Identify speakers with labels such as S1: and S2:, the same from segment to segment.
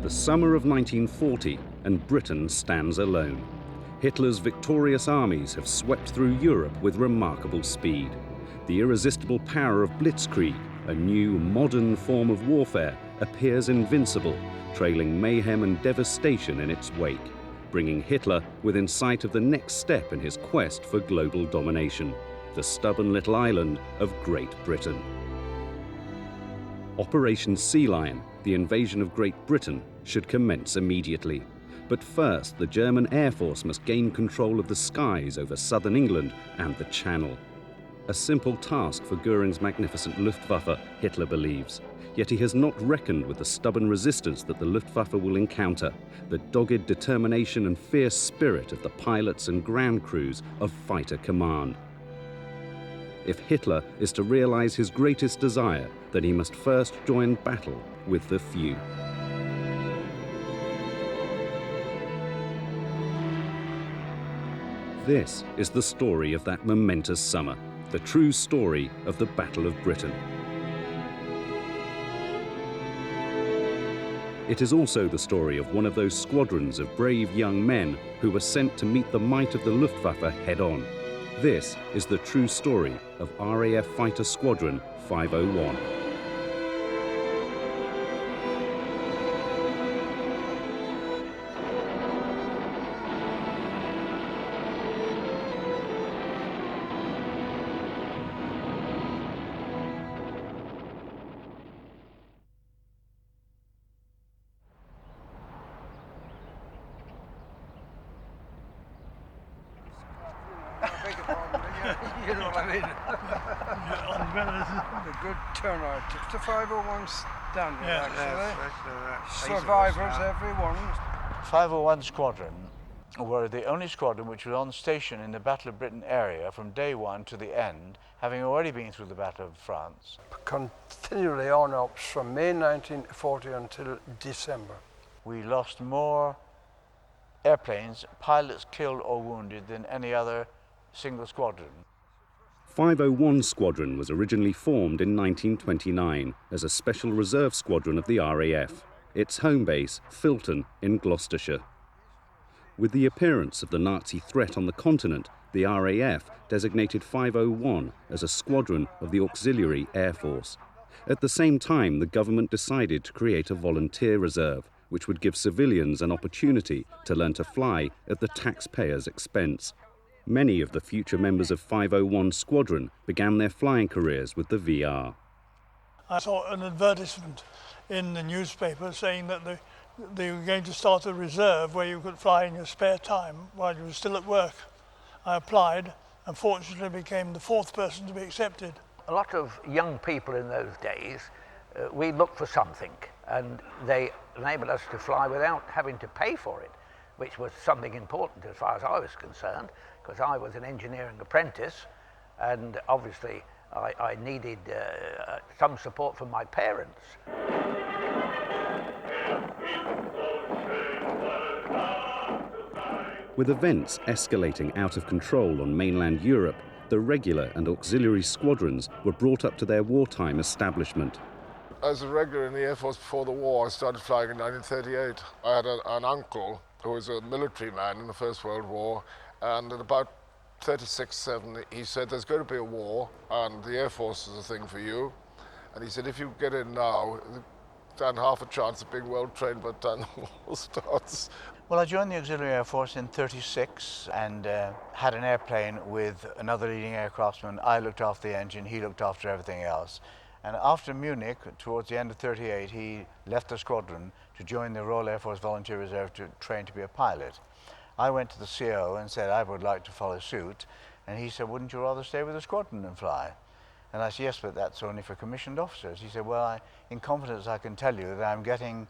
S1: The summer of 1940, and Britain stands alone. Hitler's victorious armies have swept through Europe with remarkable speed. The irresistible power of Blitzkrieg, a new, modern form of warfare, appears invincible, trailing mayhem and devastation in its wake, bringing Hitler within sight of the next step in his quest for global domination, the stubborn little island of Great Britain. Operation Sea Lion, the invasion of Great Britain, should commence immediately. But first, the German Air Force must gain control of the skies over southern England and the Channel. A simple task for Goering's magnificent Luftwaffe, Hitler believes. Yet he has not reckoned with the stubborn resistance that the Luftwaffe will encounter, the dogged determination and fierce spirit of the pilots and ground crews of Fighter Command. If Hitler is to realize his greatest desire, then he must first join battle with the few. This is the story of that momentous summer, the true story of the Battle of Britain. It is also the story of one of those squadrons of brave young men who were sent to meet the might of the Luftwaffe head-on. This is the true story of RAF Fighter Squadron 501.
S2: You know what I mean? A good turnout. It's the 501 standard, actually. Survivors, everyone.
S3: 501 Squadron were the only squadron which was on station in the Battle of Britain area from day one to the end, having already been through the Battle of France.
S2: Continually on up from May 1940 until December.
S3: We lost more airplanes, pilots killed or wounded, than any other single squadron.
S1: 501 Squadron was originally formed in 1929 as a special reserve squadron of the RAF, its home base, Filton, in Gloucestershire. With the appearance of the Nazi threat on the continent, the RAF designated 501 as a squadron of the Auxiliary Air Force. At the same time, the government decided to create a volunteer reserve, which would give civilians an opportunity to learn to fly at the taxpayers' expense. Many of the future members of 501 Squadron began their flying careers with the VR.
S4: I saw an advertisement in the newspaper saying that they were going to start a reserve where you could fly in your spare time while you were still at work. I applied and fortunately became the fourth person to be accepted.
S5: A lot of young people in those days, we looked for something, and they enabled us to fly without having to pay for it, which was something important as far as I was concerned, because I was an engineering apprentice, and obviously I needed some support from my parents.
S1: With events escalating out of control on mainland Europe, the regular and auxiliary squadrons were brought up to their wartime establishment.
S6: As a regular in the Air Force before the war, I started flying in 1938. I had an uncle who was a military man in the First World War, and at about 36-7, he said, there's going to be a war, and the Air Force is a thing for you. And he said, if you get in now, stand half a chance of being well trained by the time the war starts.
S3: Well, I joined the Auxiliary Air Force in '36 and had an airplane with another leading aircraftsman. I looked after the engine, he looked after everything else. And after Munich, towards the end of '38, he left the squadron to join the Royal Air Force Volunteer Reserve to train to be a pilot. I went to the CO and said I would like to follow suit, and he said, wouldn't you rather stay with the squadron and fly? And I said, yes, but that's only for commissioned officers. He said, well, in confidence I can tell you that I'm getting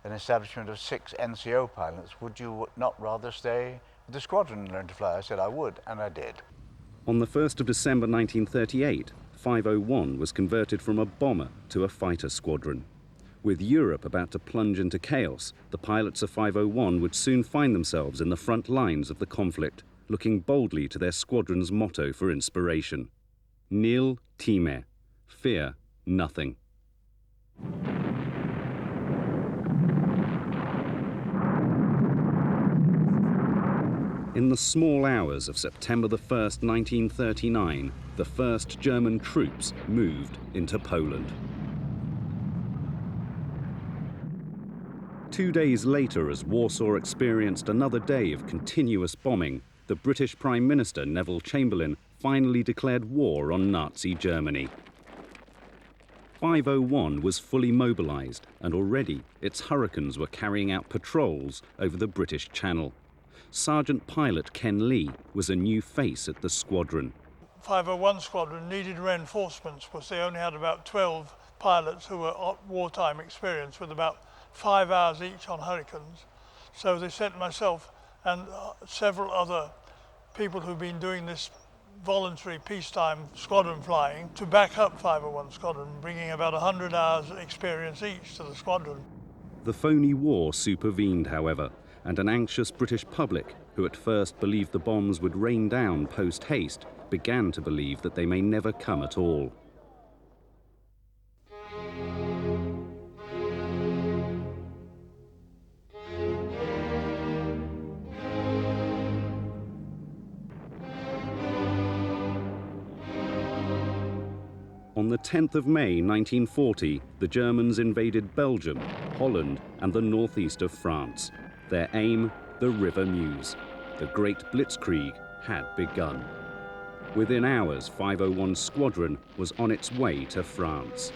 S3: an establishment of 6 NCO pilots. Would you not rather stay with the squadron and learn to fly? I said I would, and I did.
S1: On the 1st of December 1938, 501 was converted from a bomber to a fighter squadron. With Europe about to plunge into chaos, the pilots of 501 would soon find themselves in the front lines of the conflict, looking boldly to their squadron's motto for inspiration: Nil timere, fear nothing. In the small hours of September the 1st, 1939, the first German troops moved into Poland. 2 days later, as Warsaw experienced another day of continuous bombing, the British Prime Minister Neville Chamberlain finally declared war on Nazi Germany. 501 was fully mobilised, and already its Hurricanes were carrying out patrols over the British Channel. Sergeant Pilot Ken Lee was a new face at the squadron.
S4: 501 Squadron needed reinforcements because they only had about 12 pilots who were wartime experienced with about 5 hours each on Hurricanes. So they sent myself and several other people who've been doing this voluntary peacetime squadron flying to back up 501 Squadron, bringing about 100 hours experience each to the squadron.
S1: The phony war supervened, however, and an anxious British public, who at first believed the bombs would rain down post-haste, began to believe that they may never come at all. On the 10th of May 1940, the Germans invaded Belgium, Holland and the northeast of France. Their aim, the River Meuse. The Great Blitzkrieg had begun. Within hours, 501 Squadron was on its way to France.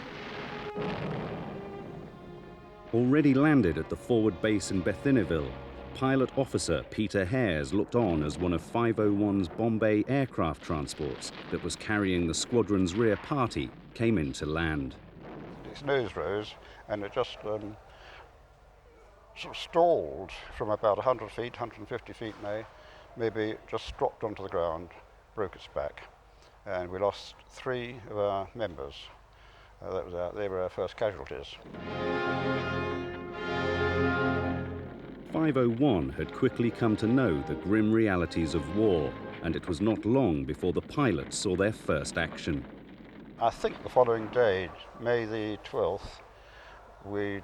S1: Already landed at the forward base in Bethineville, pilot officer Peter Hares looked on as one of 501's Bombay aircraft transports that was carrying the squadron's rear party came in to land.
S7: Its nose rose and it just sort of stalled from about 100 feet, 150 feet maybe just dropped onto the ground, broke its back, and we lost 3 of our members. They were our first casualties.
S1: 501 had quickly come to know the grim realities of war, and it was not long before the pilots saw their first action.
S7: I think the following day, May the 12th, we'd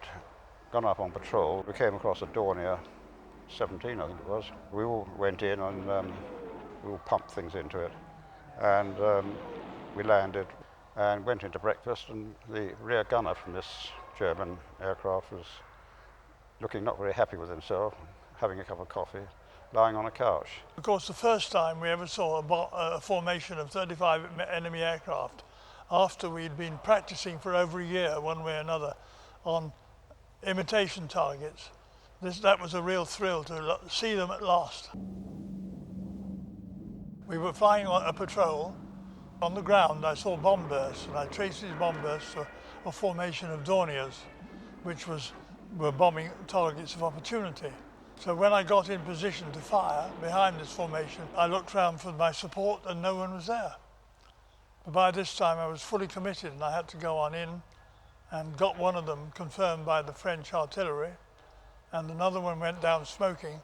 S7: gone up on patrol. We came across a Dornier 17, I think it was. We all went in and we all pumped things into it. And we landed and went into breakfast, and the rear gunner from this German aircraft was looking not very happy with himself, having a cup of coffee, lying on a couch.
S4: Of course, the first time we ever saw a formation of 35 enemy aircraft, after we'd been practicing for over a year, one way or another, on imitation targets, that was a real thrill to see them at last. We were flying on a patrol. On the ground, I saw bomb bursts, and I traced these bomb bursts to a formation of Dorniers, which were bombing targets of opportunity. So when I got in position to fire behind this formation, I looked round for my support and no one was there. But by this time I was fully committed and I had to go on in and got one of them confirmed by the French artillery, and another one went down smoking,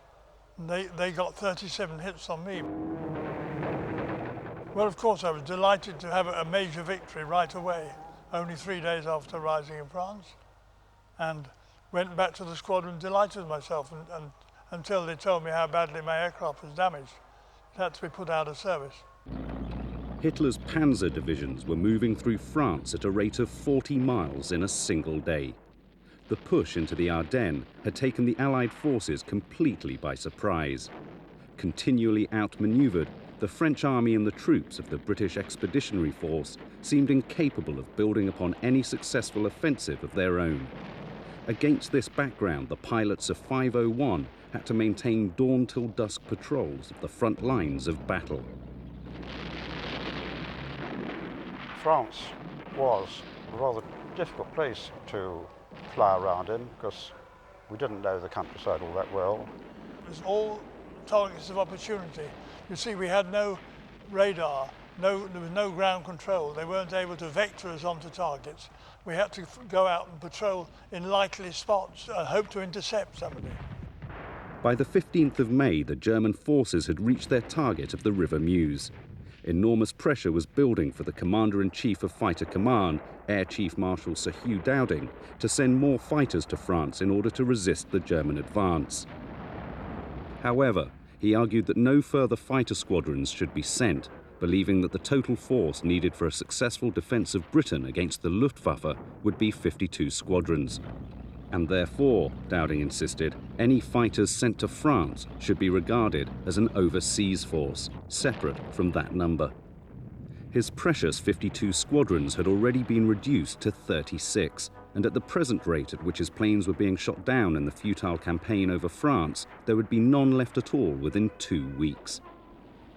S4: and they got 37 hits on me. Well, of course, I was delighted to have a major victory right away, only 3 days after rising in France, and went back to the squadron delighted with myself until they told me how badly my aircraft was damaged. It had to be put out of service.
S1: Hitler's panzer divisions were moving through France at a rate of 40 miles in a single day. The push into the Ardennes had taken the Allied forces completely by surprise. Continually outmaneuvered, the French army and the troops of the British Expeditionary Force seemed incapable of building upon any successful offensive of their own. Against this background, the pilots of 501 had to maintain dawn-till-dusk patrols of the front lines of battle.
S7: France was a rather difficult place to fly around in because we didn't know the countryside all that well.
S4: It was all targets of opportunity. You see, we had no radar, there was no ground control. They weren't able to vector us onto targets. We had to go out and patrol in likely spots and hope to intercept somebody.
S1: By the 15th of May, the German forces had reached their target of the River Meuse. Enormous pressure was building for the Commander-in-Chief of Fighter Command, Air Chief Marshal Sir Hugh Dowding, to send more fighters to France in order to resist the German advance. However, He argued that no further fighter squadrons should be sent, believing that the total force needed for a successful defence of Britain against the Luftwaffe would be 52 squadrons. And therefore, Dowding insisted, any fighters sent to France should be regarded as an overseas force, separate from that number. His precious 52 squadrons had already been reduced to 36, and at the present rate at which his planes were being shot down in the futile campaign over France, there would be none left at all within 2 weeks.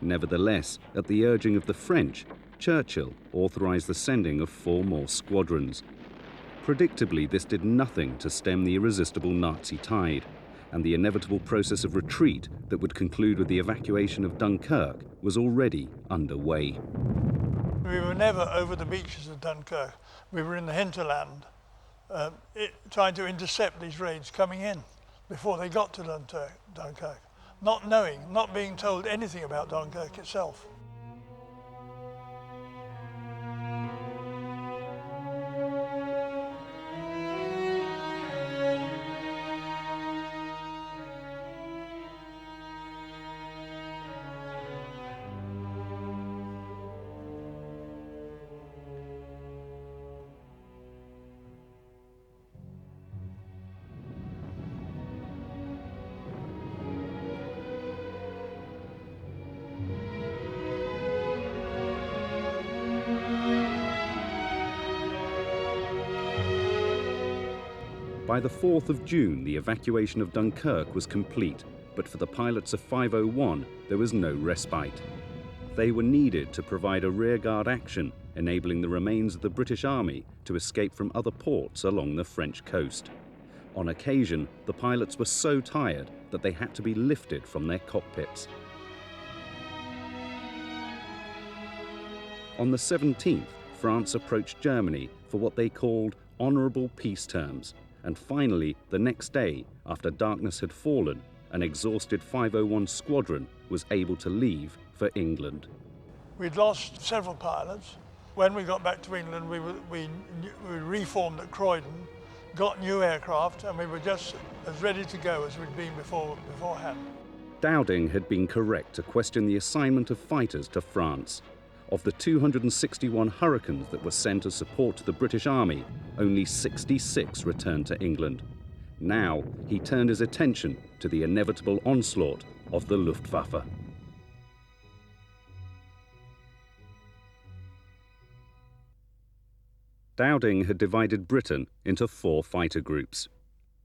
S1: Nevertheless, at the urging of the French, Churchill authorised the sending of 4 more squadrons. Predictably, this did nothing to stem the irresistible Nazi tide, and the inevitable process of retreat that would conclude with the evacuation of Dunkirk was already underway.
S4: We were never over the beaches of Dunkirk. We were in the hinterland, trying to intercept these raids coming in before they got to Dunkirk, not knowing, not being told anything about Dunkirk itself.
S1: By the 4th of June, the evacuation of Dunkirk was complete, but for the pilots of 501, there was no respite. They were needed to provide a rearguard action, enabling the remains of the British Army to escape from other ports along the French coast. On occasion, the pilots were so tired that they had to be lifted from their cockpits. On the 17th, France approached Germany for what they called honourable peace terms, and finally, the next day, after darkness had fallen, an exhausted 501 squadron was able to leave for England.
S4: We'd lost several pilots. When we got back to England, we reformed at Croydon, got new aircraft, and we were just as ready to go as we'd been beforehand.
S1: Dowding had been correct to question the assignment of fighters to France. Of the 261 Hurricanes that were sent as support to the British Army, only 66 returned to England. Now he turned his attention to the inevitable onslaught of the Luftwaffe. Dowding had divided Britain into 4 fighter groups.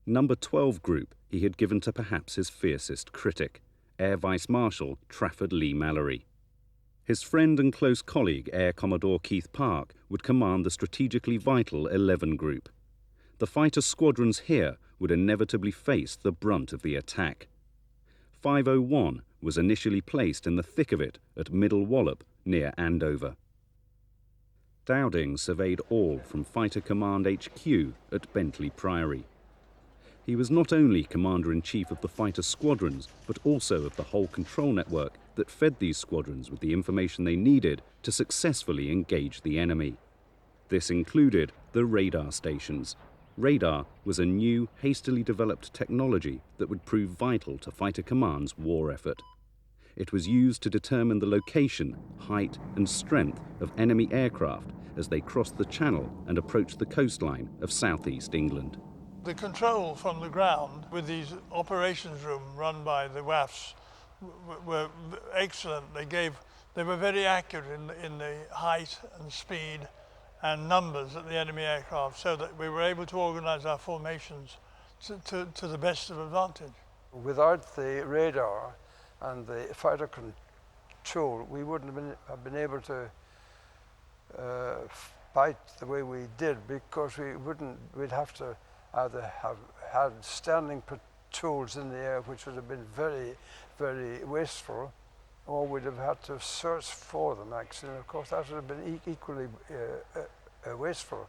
S1: Number 12 group he had given to perhaps his fiercest critic, Air Vice Marshal Trafford Leigh-Mallory. His friend and close colleague, Air Commodore Keith Park, would command the strategically vital 11 Group. The fighter squadrons here would inevitably face the brunt of the attack. 501 was initially placed in the thick of it at Middle Wallop, near Andover. Dowding surveyed all from Fighter Command HQ at Bentley Priory. He was not only Commander-in-Chief of the fighter squadrons, but also of the whole control network that fed these squadrons with the information they needed to successfully engage the enemy. This included the radar stations. Radar was a new, hastily developed technology that would prove vital to Fighter Command's war effort. It was used to determine the location, height, and strength of enemy aircraft as they crossed the Channel and approached the coastline of southeast England.
S4: The control from the ground with these operations room run by the WAFs were excellent. They were very accurate in the height and speed and numbers of the enemy aircraft, so that we were able to organize our formations to the best of advantage.
S8: Without the radar and the fighter control, we wouldn't have been able to fight the way we did, because we'd have to either have had standing patrols in the air, which would have been very, very wasteful, or we'd have had to search for them, actually. And of course, that would have been equally wasteful.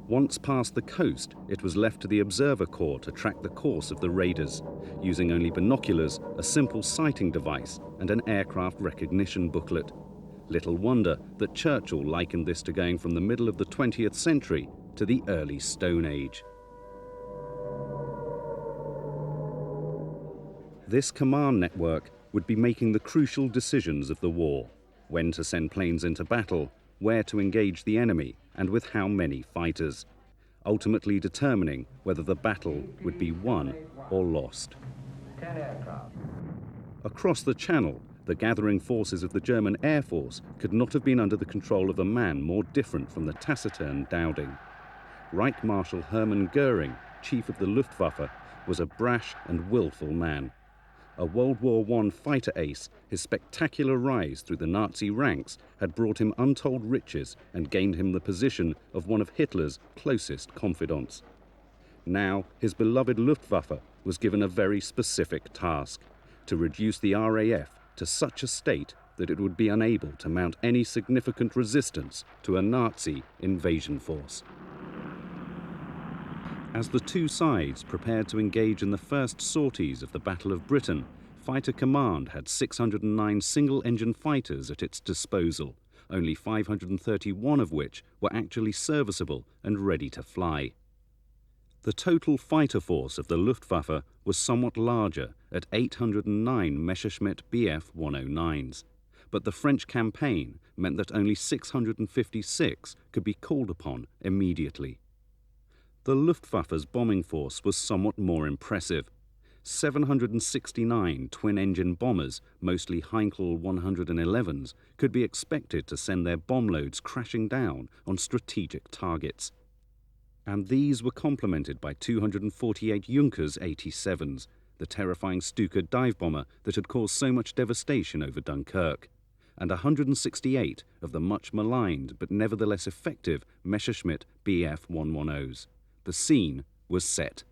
S1: Once past the coast, it was left to the Observer Corps to track the course of the raiders, using only binoculars, a simple sighting device, and an aircraft recognition booklet. Little wonder that Churchill likened this to going from the middle of the 20th century to the early Stone Age. This command network would be making the crucial decisions of the war: when to send planes into battle, where to engage the enemy, and with how many fighters, ultimately determining whether the battle would be won or lost.
S5: 10 aircraft.
S1: Across the Channel, the gathering forces of the German Air Force could not have been under the control of a man more different from the taciturn Dowding. Reich Marshal Hermann Goering, chief of the Luftwaffe, was a brash and willful man. A World War I fighter ace, his spectacular rise through the Nazi ranks had brought him untold riches and gained him the position of one of Hitler's closest confidants. Now, his beloved Luftwaffe was given a very specific task: to reduce the RAF to such a state that it would be unable to mount any significant resistance to a Nazi invasion force. As the two sides prepared to engage in the first sorties of the Battle of Britain, Fighter Command had 609 single-engine fighters at its disposal, only 531 of which were actually serviceable and ready to fly. The total fighter force of the Luftwaffe was somewhat larger, at 809 Messerschmitt Bf 109s, but the French campaign meant that only 656 could be called upon immediately. The Luftwaffe's bombing force was somewhat more impressive. 769 twin-engine bombers, mostly Heinkel 111s, could be expected to send their bomb loads crashing down on strategic targets. And these were complemented by 248 Junkers 87s, the terrifying Stuka dive bomber that had caused so much devastation over Dunkirk, and 168 of the much maligned but nevertheless effective Messerschmitt Bf 110s. The scene was set.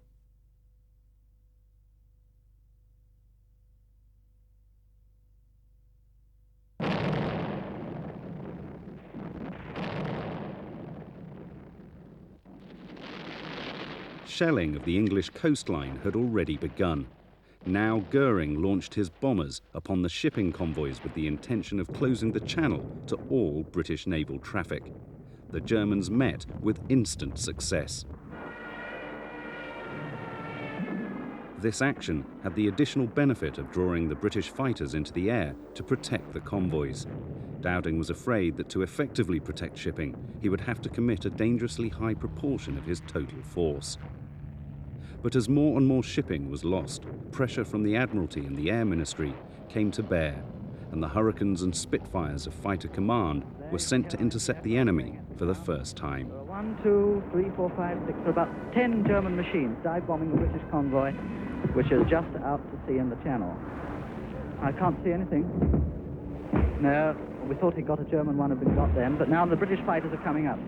S1: Shelling of the English coastline had already begun. Now Goering launched his bombers upon the shipping convoys with the intention of closing the channel to all British naval traffic. The Germans met with instant success. This action had the additional benefit of drawing the British fighters into the air to protect the convoys. Dowding was afraid that to effectively protect shipping, he would have to commit a dangerously high proportion of his total force. But as more and more shipping was lost, pressure from the Admiralty and the Air Ministry came to bear, and the Hurricanes and Spitfires of Fighter Command were sent to intercept the enemy for the first time.
S9: 1, 2, 3, 4, 5, 6, so about 10 German machines dive bombing a British convoy, which is just out to sea in the Channel. I can't see anything. No, we thought he got a German one had been got then, but now the British fighters are coming up.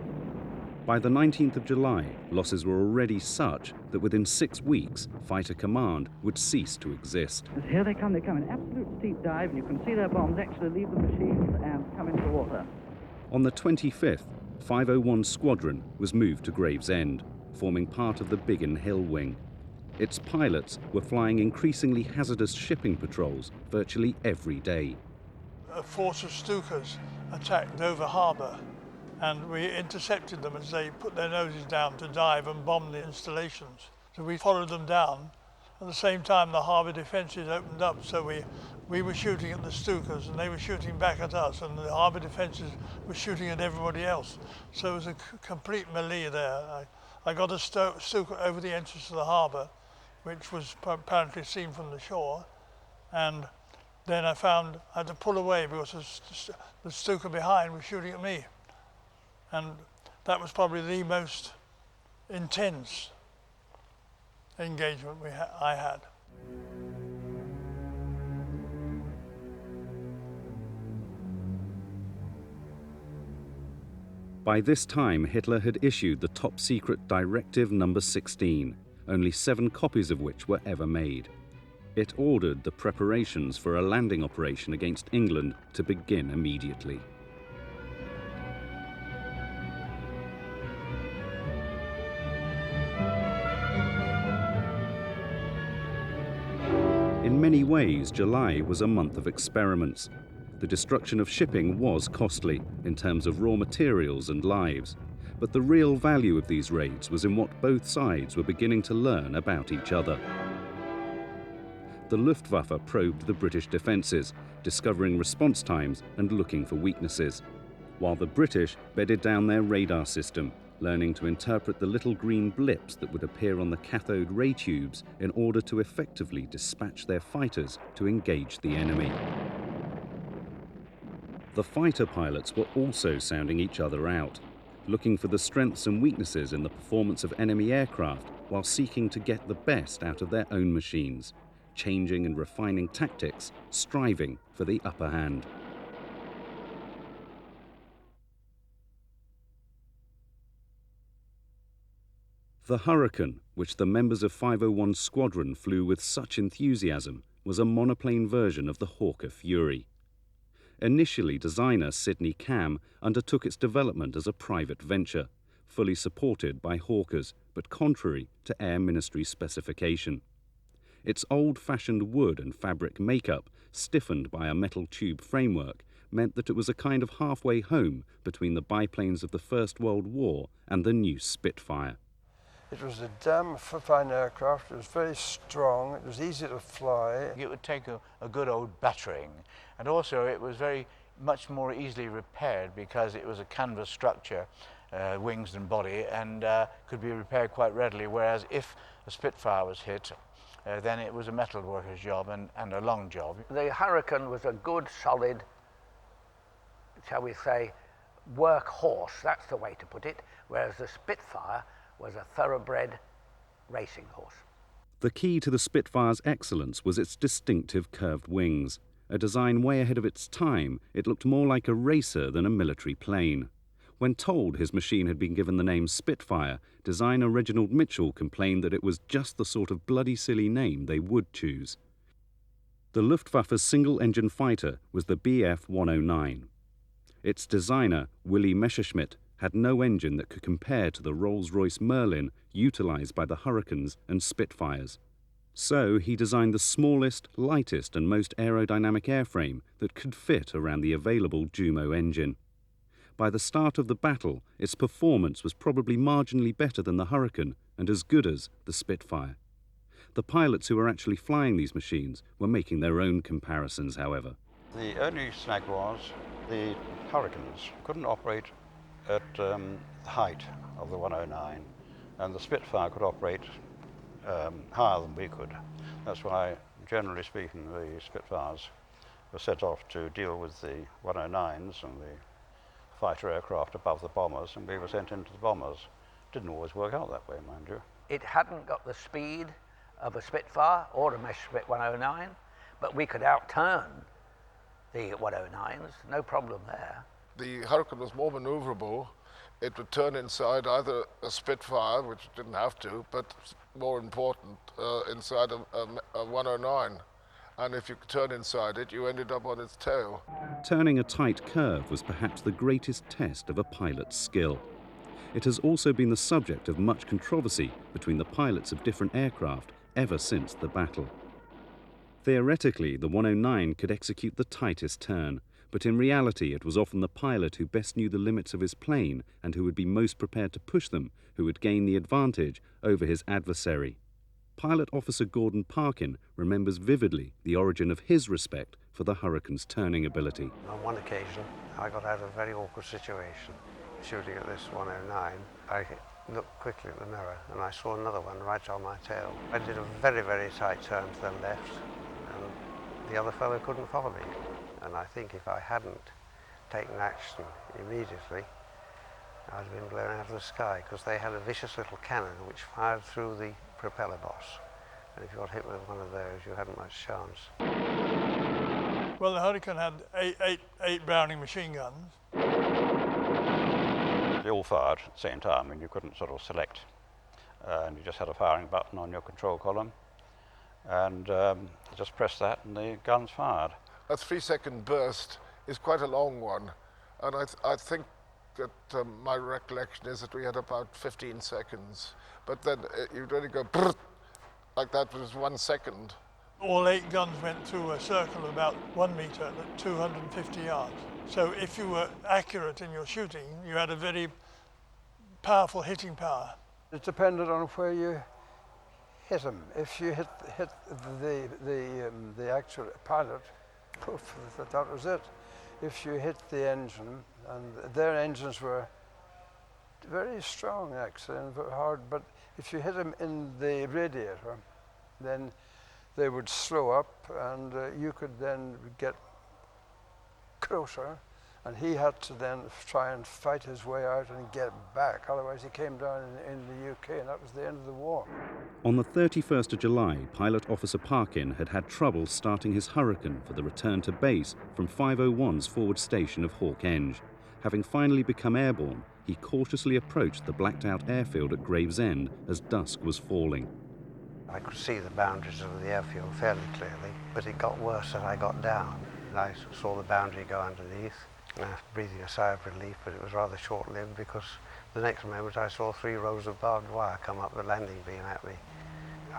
S1: By the 19th of July, losses were already such that within 6 weeks, Fighter Command would cease to exist.
S9: And here they come in absolute steep dive, and you can see their bombs actually leave the machines and come into the water.
S1: On the 25th, 501 Squadron was moved to Gravesend, forming part of the Biggin Hill Wing. Its pilots were flying increasingly hazardous shipping patrols virtually every day.
S4: A force of Stukas attacked Dover Harbour, and we intercepted them as they put their noses down to dive and bomb the installations. So we followed them down. At the same time, the harbour defences opened up, so we were shooting at the Stukas and they were shooting back at us, and the harbour defences were shooting at everybody else. So it was a complete melee there. I got a Stuka over the entrance of the harbour, which was apparently seen from the shore, and then I had to pull away because the Stuka behind was shooting at me. And that was probably the most intense engagement I had.
S1: By this time, Hitler had issued the top-secret Directive No. 16, only 7 copies of which were ever made. It ordered the preparations for a landing operation against England to begin immediately. In many ways, July was a month of experiments. The destruction of shipping was costly in terms of raw materials and lives, but the real value of these raids was in what both sides were beginning to learn about each other. the Luftwaffe probed the British defences, discovering response times and looking for weaknesses, while the British bedded down their radar system, learning to interpret the little green blips that would appear on the cathode ray tubes in order to effectively dispatch their fighters to engage the enemy. The fighter pilots were also sounding each other out, looking for the strengths and weaknesses in the performance of enemy aircraft while seeking to get the best out of their own machines, changing and refining tactics, striving for the upper hand. The Hurricane, which the members of 501 Squadron flew with such enthusiasm, was a monoplane version of the Hawker Fury. Initially, designer Sidney Cam undertook its development as a private venture, fully supported by Hawkers, but contrary to Air Ministry specification. Its old-fashioned wood and fabric makeup, stiffened by a metal tube framework, meant that it was a kind of halfway home between the biplanes of the First World War and the new Spitfire.
S8: It was a damn fine aircraft. It was very strong. It was easy to fly.
S3: It would take a good old battering, and also it was very much more easily repaired because it was a canvas structure, wings and body, and could be repaired quite readily, whereas if a Spitfire was hit, then it was a metal worker's job and a long job.
S5: The Hurricane was a good, solid, shall we say, workhorse, that's the way to put it, whereas the Spitfire was a thoroughbred racing horse.
S1: The key to the Spitfire's excellence was its distinctive curved wings. A design way ahead of its time, it looked more like a racer than a military plane. When told his machine had been given the name Spitfire, designer Reginald Mitchell complained that it was just the sort of bloody silly name they would choose. The Luftwaffe's single-engine fighter was the Bf-109. Its designer, Willy Messerschmitt, had no engine that could compare to the Rolls-Royce Merlin utilised by the Hurricanes and Spitfires. So he designed the smallest, lightest and most aerodynamic airframe that could fit around the available Jumo engine. By the start of the battle, its performance was probably marginally better than the Hurricane and as good as the Spitfire. The pilots who were actually flying these machines were making their own comparisons, however.
S7: The only snag was the Hurricanes couldn't operate at the height of the 109, and the Spitfire could operate higher than we could. That's why, generally speaking, the Spitfires were set off to deal with the 109s and the fighter aircraft above the bombers, and we were sent into the bombers. Didn't always work out that way, mind you.
S5: It hadn't got the speed of a Spitfire or a Messerschmitt 109, but we could outturn the 109s, no problem there.
S6: The Hurricane was more manoeuvrable. It would turn inside either a Spitfire, which it didn't have to, but more important, inside a 109. And if you could turn inside it, you ended up on its tail.
S1: Turning a tight curve was perhaps the greatest test of a pilot's skill. It has also been the subject of much controversy between the pilots of different aircraft ever since the battle. Theoretically, the 109 could execute the tightest turn, but in reality it was often the pilot who best knew the limits of his plane and who would be most prepared to push them who would gain the advantage over his adversary. Pilot Officer Gordon Parkin remembers vividly the origin of his respect for the Hurricane's turning ability.
S10: On one occasion, I got out of a very awkward situation shooting at this 109. I looked quickly at the mirror and I saw another one right on my tail. I did a very, very tight turn to the left and the other fellow couldn't follow me. And I think if I hadn't taken action immediately, I'd have been blown out of the sky, because they had a vicious little cannon which fired through the propeller boss. And if you got hit with one of those, you hadn't much chance.
S4: Well, the Hurricane had eight Browning machine guns.
S7: They all fired at the same time, and you couldn't sort of select. And you just had a firing button on your control column. And you just press that and the guns fired.
S6: A 3-second burst is quite a long one, and I think that my recollection is that we had about 15 seconds, but then you'd only go brrrt, like that was 1 second.
S4: All 8 guns went through a circle of about 1 metre at 250 yards. So if you were accurate in your shooting, you had a very powerful hitting power.
S8: It depended on where you hit him. If you hit the actual pilot, poof, that was it. If you hit the engine, and their engines were very strong actually and very hard, but if you hit them in the radiator, then they would slow up, and you could then get closer, and he had to then try and fight his way out and get back. Otherwise he came down in the UK, and that was the end of the war.
S1: On the 31st of July, Pilot Officer Parkin had trouble starting his Hurricane for the return to base from 501's forward station of Hawkenge. Having finally become airborne, he cautiously approached the blacked-out airfield at Gravesend as dusk was falling.
S10: I could see the boundaries of the airfield fairly clearly, but it got worse as I got down. I saw the boundary go underneath, and I was breathing a sigh of relief, but it was rather short-lived because the next moment I saw 3 rows of barbed wire come up the landing beam at me.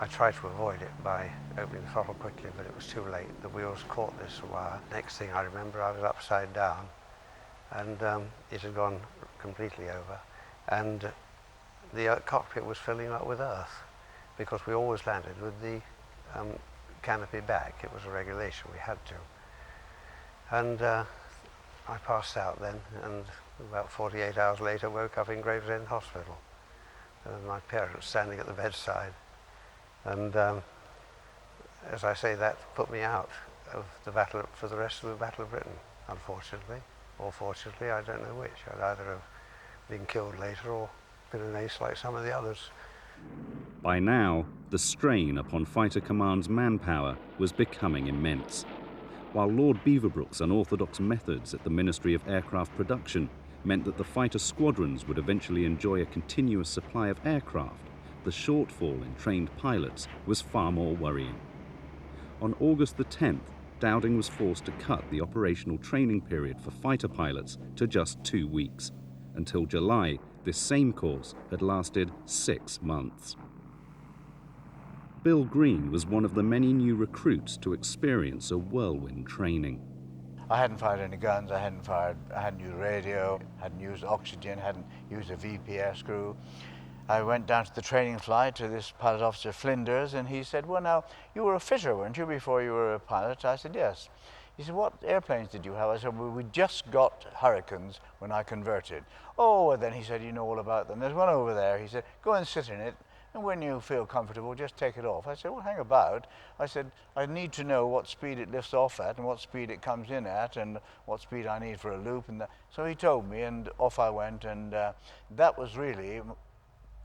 S10: I tried to avoid it by opening the throttle quickly, but it was too late. The wheels caught this wire. Next thing I remember, I was upside down, and it had gone completely over, and the cockpit was filling up with earth, because we always landed with the canopy back. It was a regulation, we had to. And I passed out then, and about 48 hours later woke up in Gravesend Hospital. And my parents standing at the bedside. And as I say, that put me out of the battle for the rest of the Battle of Britain, unfortunately. Or fortunately, I don't know which. I'd either have been killed later or been an ace like some of the others.
S1: By now, the strain upon Fighter Command's manpower was becoming immense. While Lord Beaverbrook's unorthodox methods at the Ministry of Aircraft Production meant that the fighter squadrons would eventually enjoy a continuous supply of aircraft, the shortfall in trained pilots was far more worrying. On August the 10th, Dowding was forced to cut the operational training period for fighter pilots to just 2 weeks. Until July, this same course had lasted 6 months. Bill Green was one of the many new recruits to experience a whirlwind training.
S3: I hadn't fired any guns, I hadn't used radio, hadn't used oxygen, hadn't used a VPS screw. I went down to the training flight to this pilot officer Flinders, and he said, well, now, you were a fitter, weren't you, before you were a pilot? I said, yes. He said, what airplanes did you have? I said, well, we just got Hurricanes when I converted. Oh, well, then he said, you know all about them. There's one over there. He said, go and sit in it, and when you feel comfortable, just take it off. I said, well, hang about. I said, I need to know what speed it lifts off at and what speed it comes in at and what speed I need for a loop. And so he told me, and off I went, and that was really,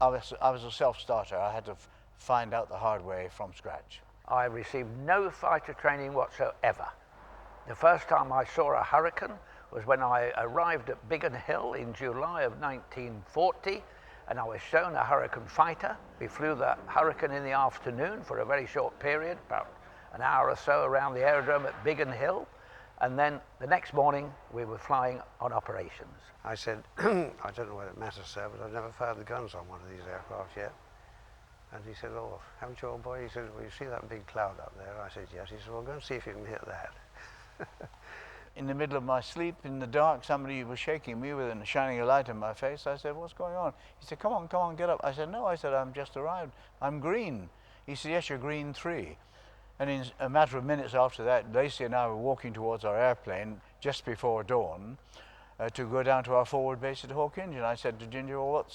S3: I was a self-starter. I had to find out the hard way from scratch.
S5: I received no fighter training whatsoever. The first time I saw a Hurricane was when I arrived at Biggin Hill in July of 1940, and I was shown a Hurricane fighter. We flew the Hurricane in the afternoon for a very short period, about an hour or so around the aerodrome at Biggin Hill, and then the next morning we were flying on operations.
S10: I said, I don't know whether it matters, sir, but I've never fired the guns on one of these aircraft yet. And he said, oh, haven't you, old boy? He said, well, you see that big cloud up there? I said, yes. He said, well, go and see if you can hit that.
S3: In the middle of my sleep, in the dark, somebody was shaking me with and shining a light in my face. I said, what's going on? He said, come on, get up. I said, no. I said, I'm just arrived. I'm green. He said, yes, you're green 3. And in a matter of minutes after that, Lacey and I were walking towards our airplane just before dawn to go down to our forward base at Hawkenge. And I said to Ginger, well,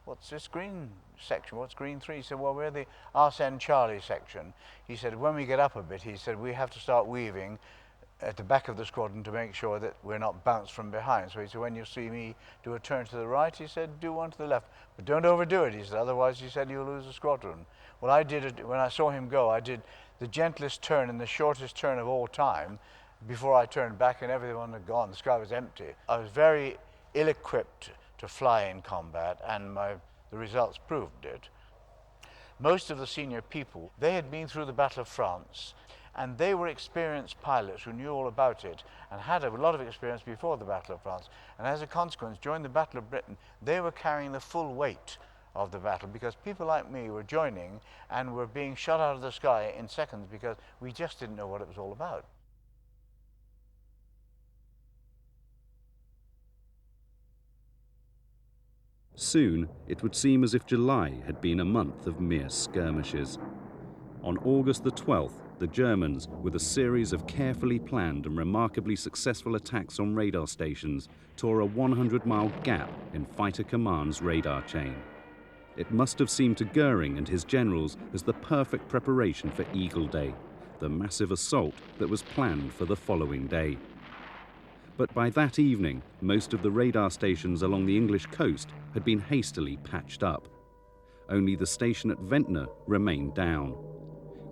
S3: what's this green section? What's green 3? He said, well, we're the Arsene Charlie section. He said, when we get up a bit, he said, we have to start weaving at the back of the squadron to make sure that we're not bounced from behind. So he said, when you see me do a turn to the right, he said, do one to the left. But don't overdo it, he said, otherwise, he said, you'll lose the squadron. Well, I did it, when I saw him go, I did the gentlest turn and the shortest turn of all time before I turned back and everyone had gone. The sky was empty. I was very ill-equipped to fly in combat, and the results proved it. Most of the senior people, they had been through the Battle of France, and they were experienced pilots who knew all about it and had a lot of experience before the Battle of France. And as a consequence, during the Battle of Britain, they were carrying the full weight of the battle, because people like me were joining and were being shot out of the sky in seconds because we just didn't know what it was all about.
S1: Soon, it would seem as if July had been a month of mere skirmishes. On August the 12th, the Germans, with a series of carefully planned and remarkably successful attacks on radar stations, tore a 100-mile gap in Fighter Command's radar chain. It must have seemed to Goering and his generals as the perfect preparation for Eagle Day, the massive assault that was planned for the following day. But by that evening, most of the radar stations along the English coast had been hastily patched up. Only the station at Ventnor remained down.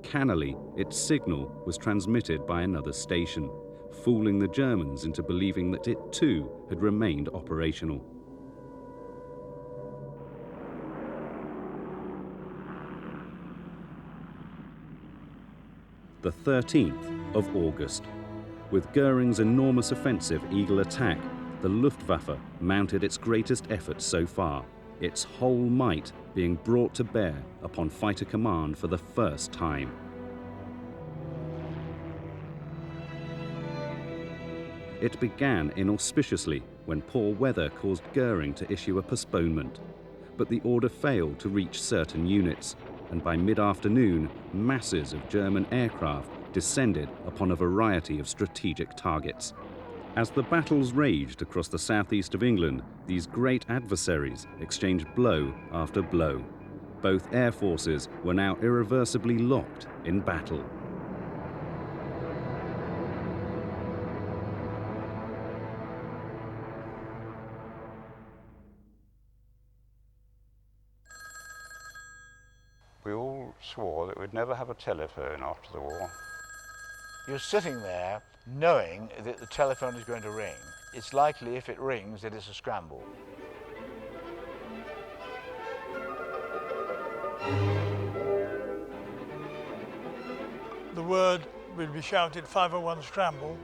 S1: Cannily, its signal was transmitted by another station, fooling the Germans into believing that it too had remained operational. The 13th of August. With Goering's enormous offensive Eagle attack, the Luftwaffe mounted its greatest effort so far, its whole might being brought to bear upon Fighter Command for the first time. It began inauspiciously when poor weather caused Goering to issue a postponement, but the order failed to reach certain units, and by mid-afternoon, masses of German aircraft descended upon a variety of strategic targets. As the battles raged across the southeast of England, these great adversaries exchanged blow after blow. Both air forces were now irreversibly locked in battle.
S7: We all swore that we'd never have a telephone after the war.
S3: You're sitting there knowing that the telephone is going to ring. It's likely if it rings that it's a scramble.
S4: The word would be shouted 501 scramble,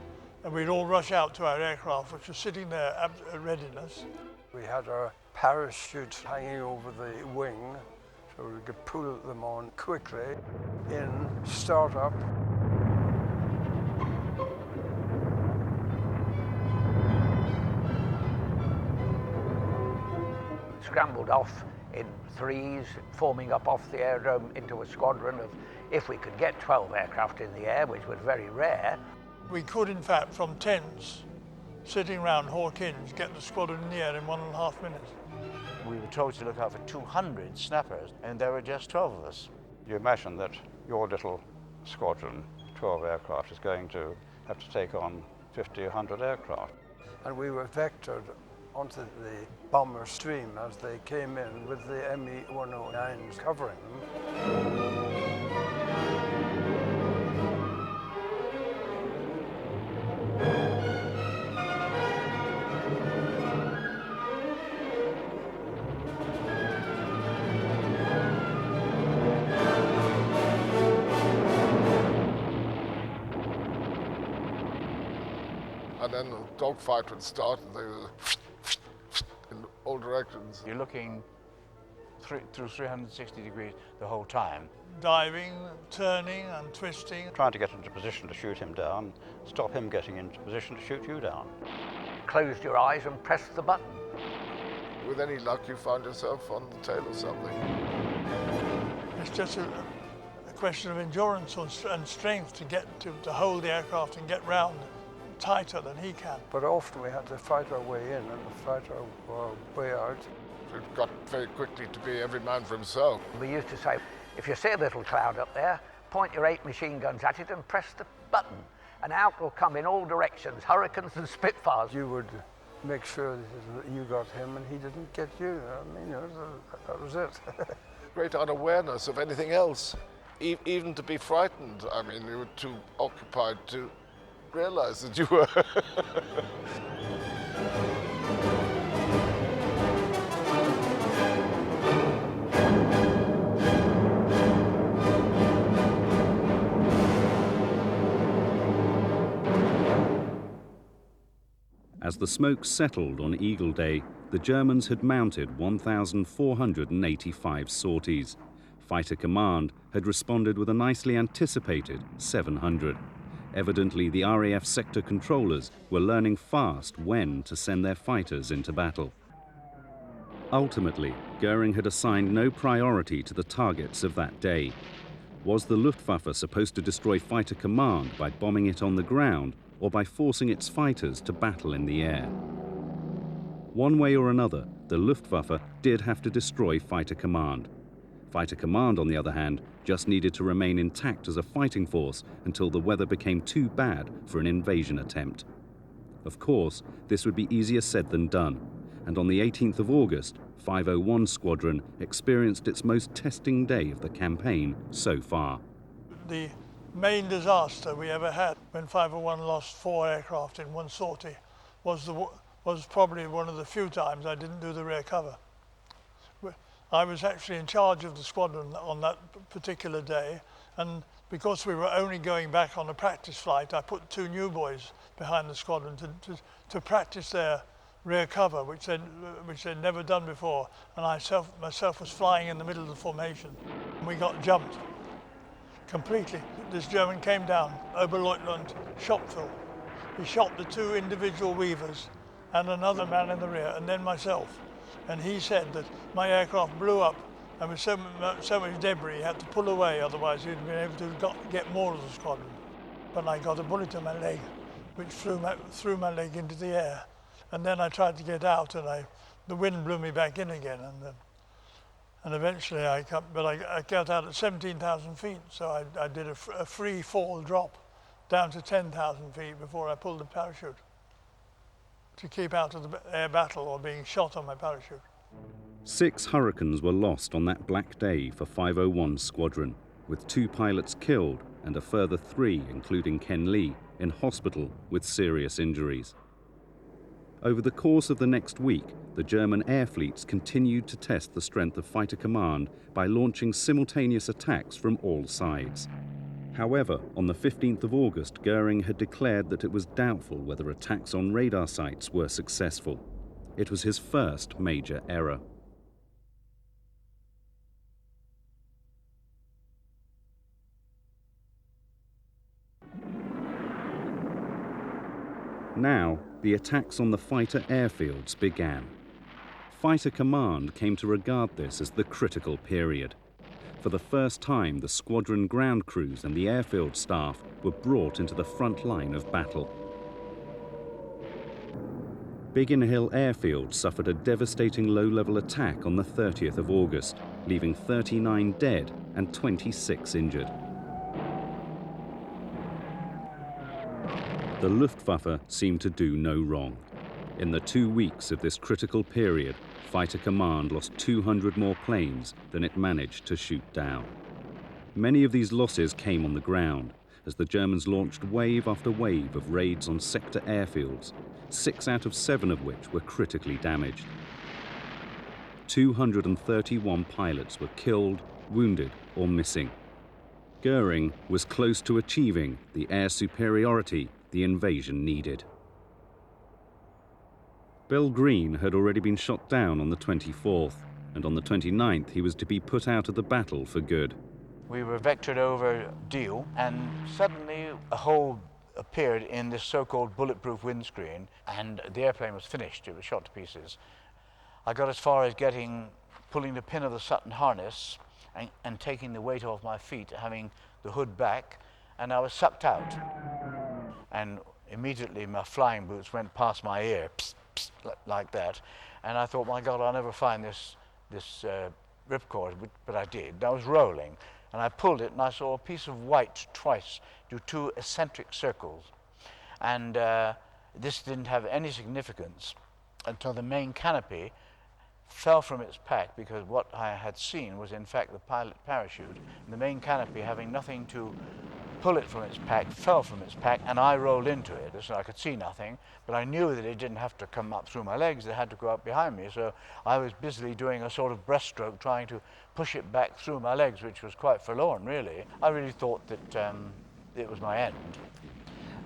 S4: and we'd all rush out to our aircraft, which was sitting there at readiness.
S8: We had our parachutes hanging over the wing, so we could pull them on quickly. In, start up.
S5: Scrambled off in threes, forming up off the aerodrome into a squadron of, if we could get 12 aircraft in the air, which was very rare.
S4: We could, in fact, from tents, sitting round Hawkins, get the squadron in the air in 1.5 minutes.
S3: We were told to look out for 200 snappers, and there were just 12 of us.
S7: You imagine that your little squadron, 12 aircraft, is going to have to take on 50, 100 aircraft.
S8: And we were vectored onto the bomber stream as they came in with the Me-109s covering them.
S6: And then the dogfight would start, and they were in all directions.
S3: You're looking through 360 degrees the whole time.
S4: Diving, turning and twisting.
S7: Trying to get into position to shoot him down, stop him getting into position to shoot you down.
S5: Closed your eyes and pressed the button.
S6: With any luck, you found yourself on the tail of something.
S4: It's just a question of endurance and strength to get to hold the aircraft and get round tighter than he can.
S8: But often we had to fight our way in and fight our way out.
S6: It got very quickly to be every man for himself.
S5: We used to say, if you see a little cloud up there, point your 8 machine guns at it and press the button, and out will come in all directions, Hurricanes and Spitfires.
S8: You would make sure that you got him and he didn't get you. I mean, that was it.
S6: Great unawareness of anything else, even to be frightened. I mean, you were too occupied to realize that you were.
S1: As the smoke settled on Eagle Day, the Germans had mounted 1,485 sorties. Fighter Command had responded with a nicely anticipated 700. Evidently, the RAF sector controllers were learning fast when to send their fighters into battle. Ultimately, Goering had assigned no priority to the targets of that day. Was the Luftwaffe supposed to destroy Fighter Command by bombing it on the ground or by forcing its fighters to battle in the air? One way or another, the Luftwaffe did have to destroy Fighter Command. Fighter Command, on the other hand, just needed to remain intact as a fighting force until the weather became too bad for an invasion attempt. Of course, this would be easier said than done, and on the 18th of August, 501 Squadron experienced its most testing day of the campaign so far.
S4: The main disaster we ever had when 501 lost 4 aircraft in one sortie was probably one of the few times I didn't do the rear cover. I was actually in charge of the squadron on that particular day, and because we were only going back on a practice flight, I put 2 new boys behind the squadron to practice their rear cover, which they'd never done before, and I myself was flying in the middle of the formation. And we got jumped completely. This German came down, Oberleutnant Schopfel. He shot the 2 individual weavers and another man in the rear, and then myself. And he said that my aircraft blew up, and with so much debris, he had to pull away, otherwise he'd been able to get more of the squadron. But I got a bullet in my leg, which threw my leg into the air. And then I tried to get out, and the wind blew me back in again. And eventually I got out at 17,000 feet, so I did a free fall drop down to 10,000 feet before I pulled the parachute to keep out of the air battle or being shot on my parachute.
S1: 6 Hurricanes were lost on that black day for 501 Squadron, with 2 pilots killed and a further 3, including Ken Lee, in hospital with serious injuries. Over the course of the next week, the German air fleets continued to test the strength of Fighter Command by launching simultaneous attacks from all sides. However, on the 15th of August, Goering had declared that it was doubtful whether attacks on radar sites were successful. It was his first major error. Now, the attacks on the fighter airfields began. Fighter Command came to regard this as the critical period. For the first time, the squadron ground crews and the airfield staff were brought into the front line of battle. Biggin Hill Airfield suffered a devastating low-level attack on the 30th of August, leaving 39 dead and 26 injured. The Luftwaffe seemed to do no wrong. In the 2 weeks of this critical period, Fighter Command lost 200 more planes than it managed to shoot down. Many of these losses came on the ground, as the Germans launched wave after wave of raids on sector airfields, 6 out of 7 of which were critically damaged. 231 pilots were killed, wounded, or missing. Goering was close to achieving the air superiority the invasion needed. Bill Green had already been shot down on the 24th, and on the 29th he was to be put out of the battle for good.
S3: We were vectored over Deal, and suddenly a hole appeared in this so-called bulletproof windscreen, and the airplane was finished. It was shot to pieces. I got as far as pulling the pin of the Sutton harness and taking the weight off my feet, having the hood back, and I was sucked out. And immediately my flying boots went past my ear, psst, psst, like that. And I thought, my God, I'll never find this ripcord, but I did. I was rolling, and I pulled it, and I saw a piece of white twice do 2 eccentric circles. And this didn't have any significance until the main canopy fell from its pack, because what I had seen was in fact the pilot parachute, and the main canopy, having nothing to pull it from its pack, fell from its pack, and I rolled into it. So I could see nothing, but I knew that it didn't have to come up through my legs, it had to go up behind me. So I was busily doing a sort of breaststroke, trying to push it back through my legs, which was quite forlorn, really. I really thought that it was my end.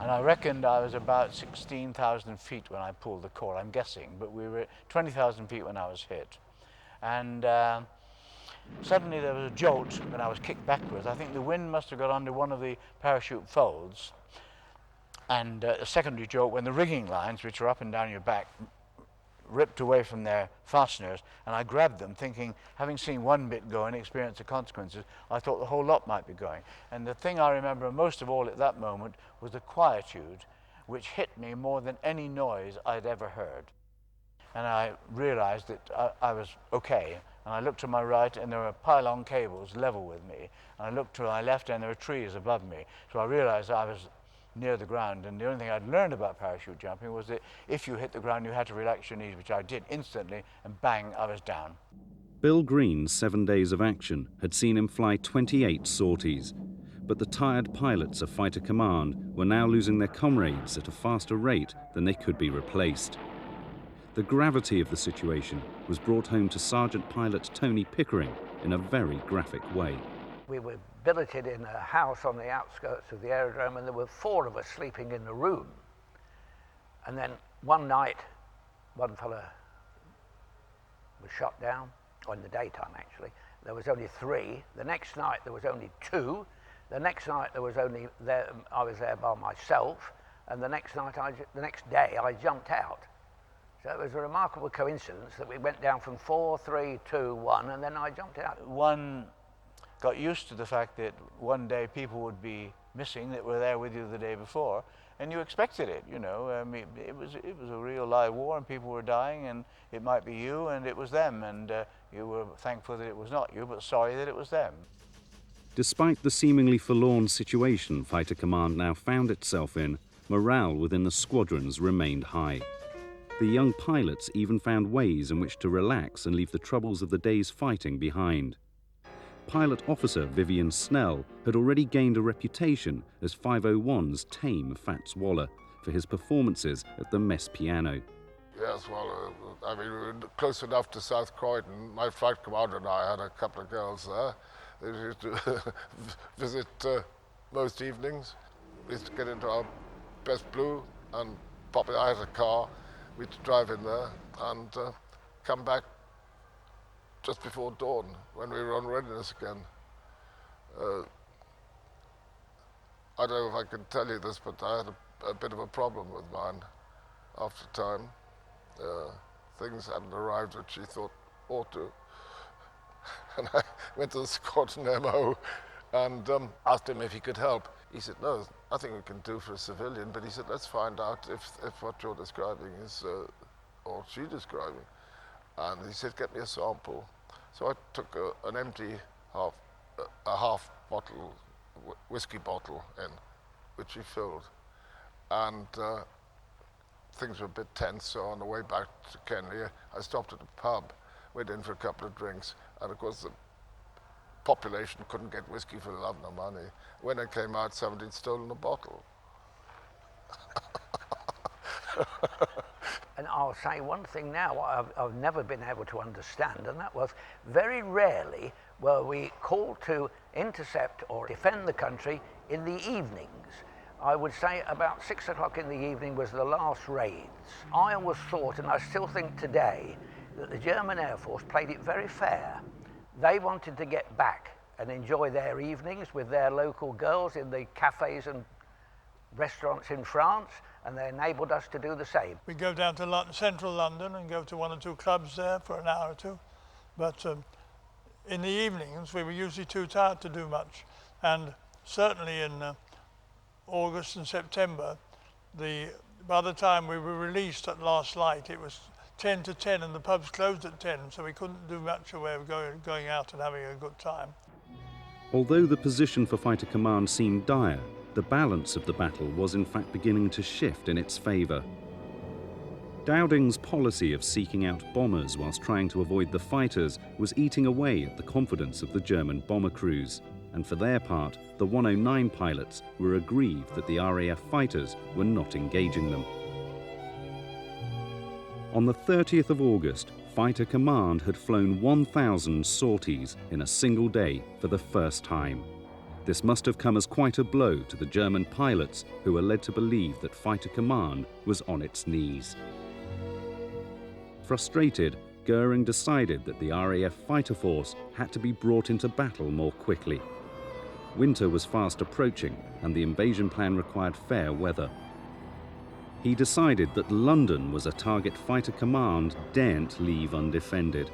S3: And I reckoned I was about 16,000 feet when I pulled the cord, I'm guessing, but we were at 20,000 feet when I was hit. And suddenly there was a jolt when I was kicked backwards. I think the wind must have got under one of the parachute folds. And a secondary jolt when the rigging lines, which are up and down your back, ripped away from their fasteners, and I grabbed them thinking, having seen one bit go and experienced the consequences, I thought the whole lot might be going. And the thing I remember most of all at that moment was the quietude, which hit me more than any noise I'd ever heard. And I realized that I was okay. And I looked to my right and there were pylon cables level with me. And I looked to my left and there were trees above me. So I realized I was near the ground, and the only thing I'd learned about parachute jumping was that if you hit the ground you had to relax your knees, which I did instantly, and bang, I was down.
S1: Bill Green's 7 days of action had seen him fly 28 sorties, but the tired pilots of Fighter Command were now losing their comrades at a faster rate than they could be replaced. The gravity of the situation was brought home to Sergeant Pilot Tony Pickering in a very graphic way.
S5: We were billeted in a house on the outskirts of the aerodrome, and there were 4 of us sleeping in the room. And then one night, one fella was shot down, or in the daytime actually. There was only 3. The next night there was only 2. The next night I was there by myself, and the next day I jumped out. So it was a remarkable coincidence that we went down from 4, 3, 2, 1, and then I jumped out.
S3: One got used to the fact that one day people would be missing that were there with you the day before, and you expected it, you know. I mean, it was a real live war, and people were dying, and it might be you and it was them, and you were thankful that it was not you, but sorry that it was them.
S1: Despite the seemingly forlorn situation Fighter Command now found itself in, morale within the squadrons remained high. The young pilots even found ways in which to relax and leave the troubles of the day's fighting behind. Pilot officer Vivian Snell had already gained a reputation as 501's tame Fats Waller for his performances at the mess piano.
S6: Yes, well, I mean, we were close enough to South Croydon. My flight commander and I had a couple of girls there. They used to visit most evenings. We used to get into our best blue and pop it. I had a car. We'd drive in there and come back just before dawn when we were on readiness again. I don't know if I can tell you this, but I had a bit of a problem with mine after time. Things hadn't arrived which she thought ought to. And I went to the Squadron MO and asked him if he could help. He said, no, there's nothing we can do for a civilian, but he said, let's find out if what you're describing is, or she describing. And he said, get me a sample. So I took an empty half bottle, whiskey bottle in, which he filled. And things were a bit tense, so on the way back to Kenley, I stopped at a pub, went in for a couple of drinks, and of course the population couldn't get whiskey for love nor money. When I came out, somebody had stolen a bottle.
S5: And I'll say one thing now I've never been able to understand, and that was very rarely were we called to intercept or defend the country in the evenings. I would say about 6 o'clock in the evening was the last raids. I always thought, and I still think today, that the German Air Force played it very fair. They wanted to get back and enjoy their evenings with their local girls in the cafes and restaurants in France, and they enabled us to do the same.
S4: We go down to central London and go to 1 or 2 clubs there for an hour or 2, but in the evenings we were usually too tired to do much, and certainly in August and September, by the time we were released at last light, it was 10 to 10 and the pubs closed at 10, so we couldn't do much in the way of going out and having a good time.
S1: Although the position for Fighter Command seemed dire, the balance of the battle was in fact beginning to shift in its favour. Dowding's policy of seeking out bombers whilst trying to avoid the fighters was eating away at the confidence of the German bomber crews, and for their part, the 109 pilots were aggrieved that the RAF fighters were not engaging them. On the 30th of August, Fighter Command had flown 1,000 sorties in a single day for the first time. This must have come as quite a blow to the German pilots, who were led to believe that Fighter Command was on its knees. Frustrated, Goering decided that the RAF fighter force had to be brought into battle more quickly. Winter was fast approaching, and the invasion plan required fair weather. he decided that London was a target fighter command daren't leave undefended.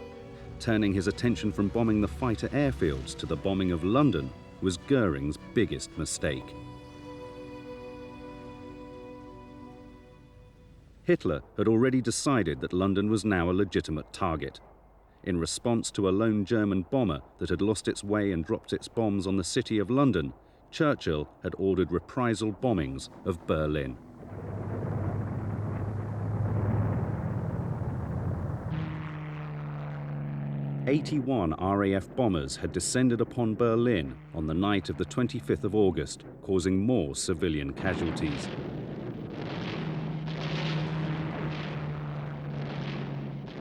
S1: Turning his attention from bombing the fighter airfields to the bombing of London was Goering's biggest mistake. Hitler had already decided that London was now a legitimate target. In response to a lone German bomber that had lost its way and dropped its bombs on the city of London, Churchill had ordered reprisal bombings of Berlin. "81 RAF bombers had descended upon Berlin on the night of the 25th of August, causing more civilian casualties.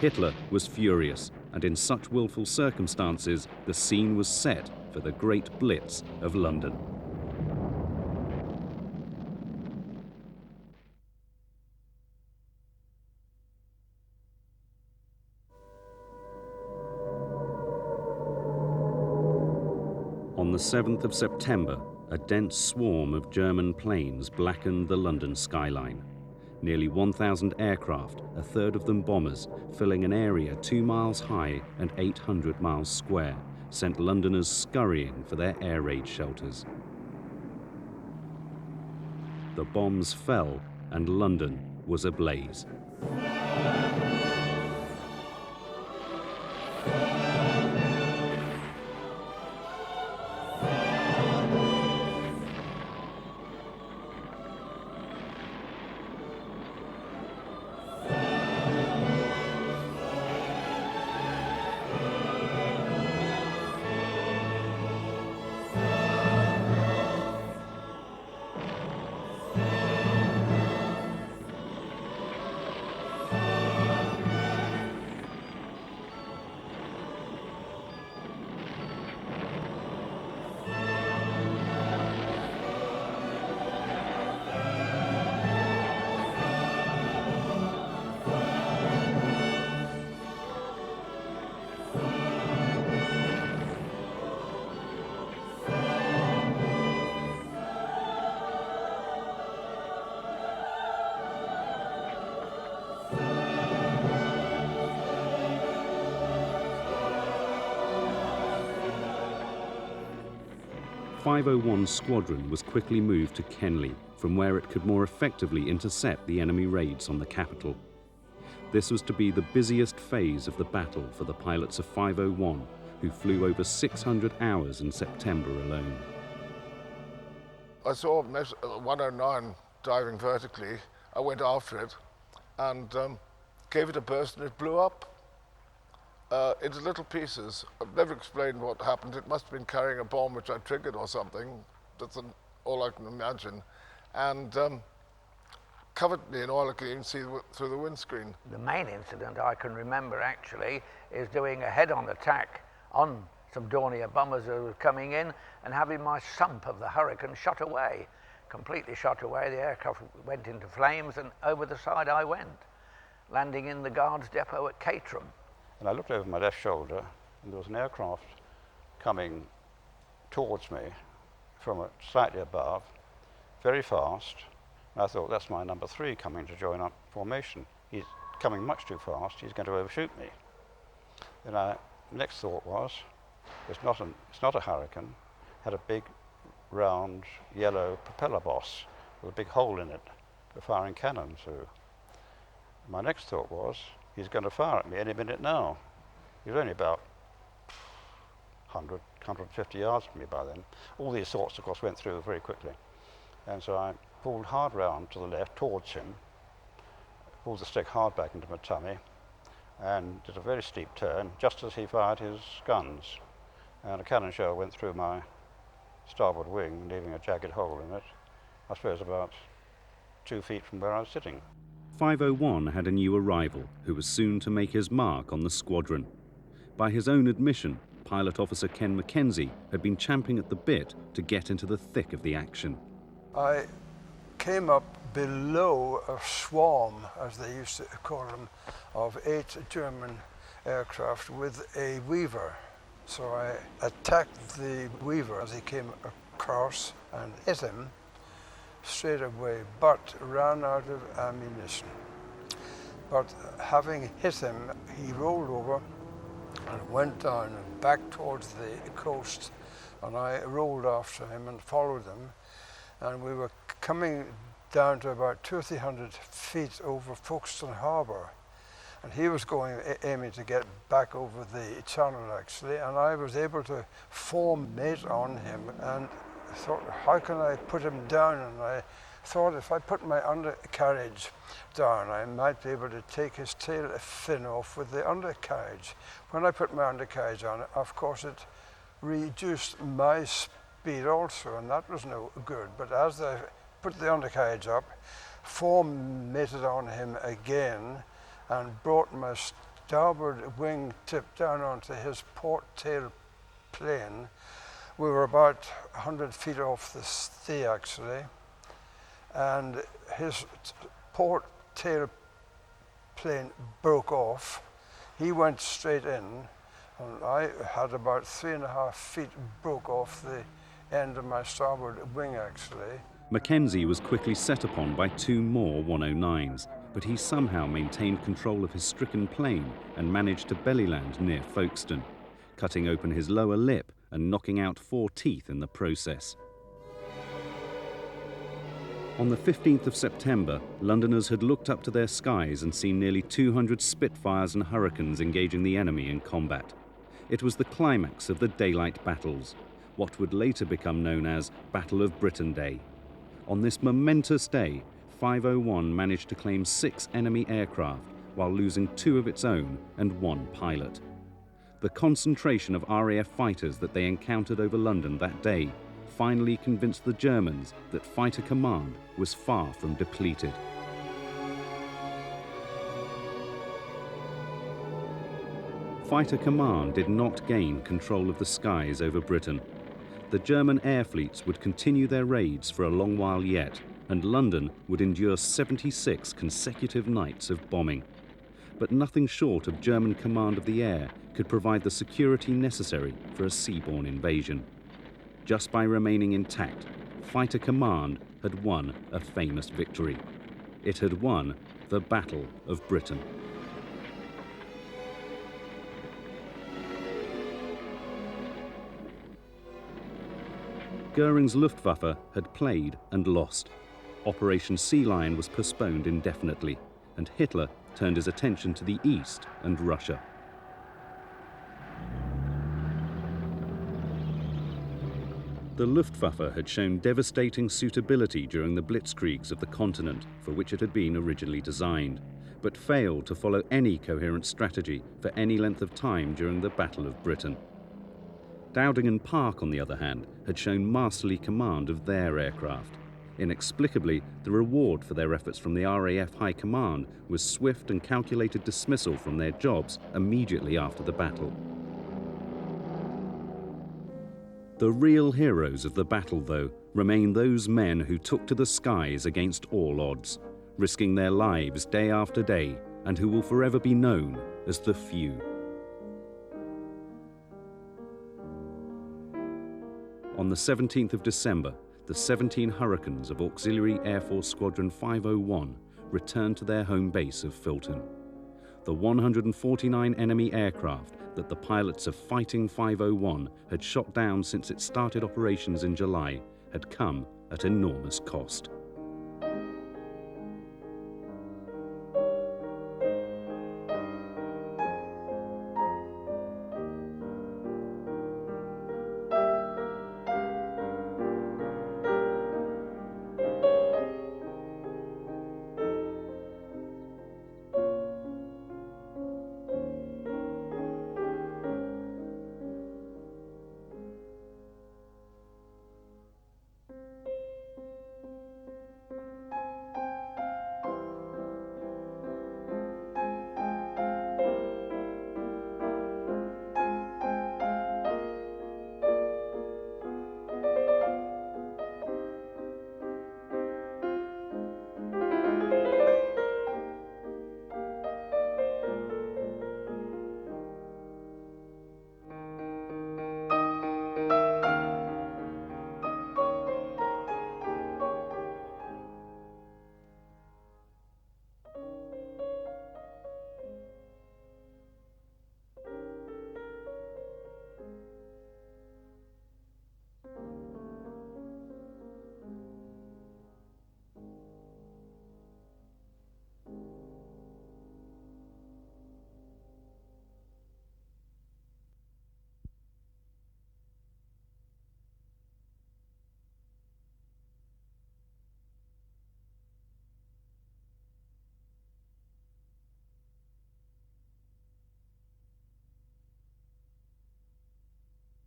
S1: Hitler was furious, and in such willful circumstances, the scene was set for the Great Blitz of London. On the 7th of September, a dense swarm of German planes blackened the London skyline. Nearly 1,000 aircraft, a third of them bombers, filling an area 2 miles high and 800 miles square, sent Londoners scurrying for their air raid shelters. The bombs fell, and London was ablaze. .501 Squadron was quickly moved to Kenley, from where it could more effectively intercept the enemy raids on the capital. This was to be the busiest phase of the battle for the pilots of 501, who flew over 600 hours in September alone.
S6: I saw 109 diving vertically. I went after it and gave it a burst, and it blew up into little pieces. I've never explained what happened. It must have been carrying a bomb which I triggered or something. That's all I can imagine. And covered me in oil. I could even see through the windscreen.
S5: The main incident I can remember actually is doing a head-on attack on some Dornier bombers who were coming in and having my sump of the Hurricane shot away. Completely shot away. The aircraft went into flames, and over the side I went, landing in the guards depot at Caterham.
S7: And I looked over my left shoulder, and there was an aircraft coming towards me from slightly above, very fast. And I thought, that's my number 3 coming to join up formation. He's coming much too fast, he's going to overshoot me. Then my next thought was, it's not a Hurricane, had a big, round, yellow propeller boss with a big hole in it for firing cannon through. My next thought was, he's going to fire at me any minute now. He was only about 100, 150 yards from me by then. All these thoughts, of course, went through very quickly. And so I pulled hard round to the left towards him, pulled the stick hard back into my tummy, and did a very steep turn just as he fired his guns. And a cannon shell went through my starboard wing, leaving a jagged hole in it, I suppose about 2 feet from where I was sitting.
S1: 501 had a new arrival who was soon to make his mark on the squadron. By his own admission, Pilot Officer Ken Mackenzie had been champing at the bit to get into the thick of the action.
S8: I came up below a swarm, as they used to call them, of 8 German aircraft with a Weaver. So I attacked the Weaver as he came across and hit him. straight away, but ran out of ammunition. But having hit him, he rolled over and went down and back towards the coast, and I rolled after him and followed him, and we were coming down to about 200 or 300 feet over Folkestone Harbour, and he was aiming to get back over the channel actually, and I was able to form mate on him and thought, how can I put him down? And I thought if I put my undercarriage down, I might be able to take his tail fin off with the undercarriage. When I put my undercarriage on, of course it reduced my speed also, and that was no good. But as I put the undercarriage up, mated on him again, and brought my starboard wing tip down onto his port tail plane. We were about 100 feet off the sea actually, and his port tail plane broke off. He went straight in, and I had about 3.5 feet broke off the end of my starboard wing actually.
S1: Mackenzie was quickly set upon by 2 more 109s, but he somehow maintained control of his stricken plane and managed to bellyland near Folkestone, cutting open his lower lip and knocking out 4 teeth in the process. On the 15th of September, Londoners had looked up to their skies and seen nearly 200 Spitfires and Hurricanes engaging the enemy in combat. It was the climax of the daylight battles, what would later become known as Battle of Britain Day. On this momentous day, 501 managed to claim 6 enemy aircraft while losing 2 of its own and 1 pilot. The concentration of RAF fighters that they encountered over London that day finally convinced the Germans that fighter command was far from depleted. Fighter command did not gain control of the skies over Britain. The German air fleets would continue their raids for a long while yet, and London would endure 76 consecutive nights of bombing. But nothing short of German command of the air could provide the security necessary for a seaborne invasion. Just by remaining intact, fighter command had won a famous victory. It had won the Battle of Britain. Goering's Luftwaffe had played and lost. Operation Sea Lion was postponed indefinitely, and Hitler turned his attention to the east and Russia. The Luftwaffe had shown devastating suitability during the blitzkriegs of the continent for which it had been originally designed, but failed to follow any coherent strategy for any length of time during the Battle of Britain. Dowding and Park, on the other hand, had shown masterly command of their aircraft. Inexplicably, the reward for their efforts from the RAF High Command was swift and calculated dismissal from their jobs immediately after the battle. The real heroes of the battle, though, remain those men who took to the skies against all odds, risking their lives day after day, and who will forever be known as the few. On the 17th of December, the 17 Hurricanes of Auxiliary Air Force Squadron 501 returned to their home base of Filton. The 149 enemy aircraft that the pilots of Fighting 501 had shot down since it started operations in July had come at enormous cost.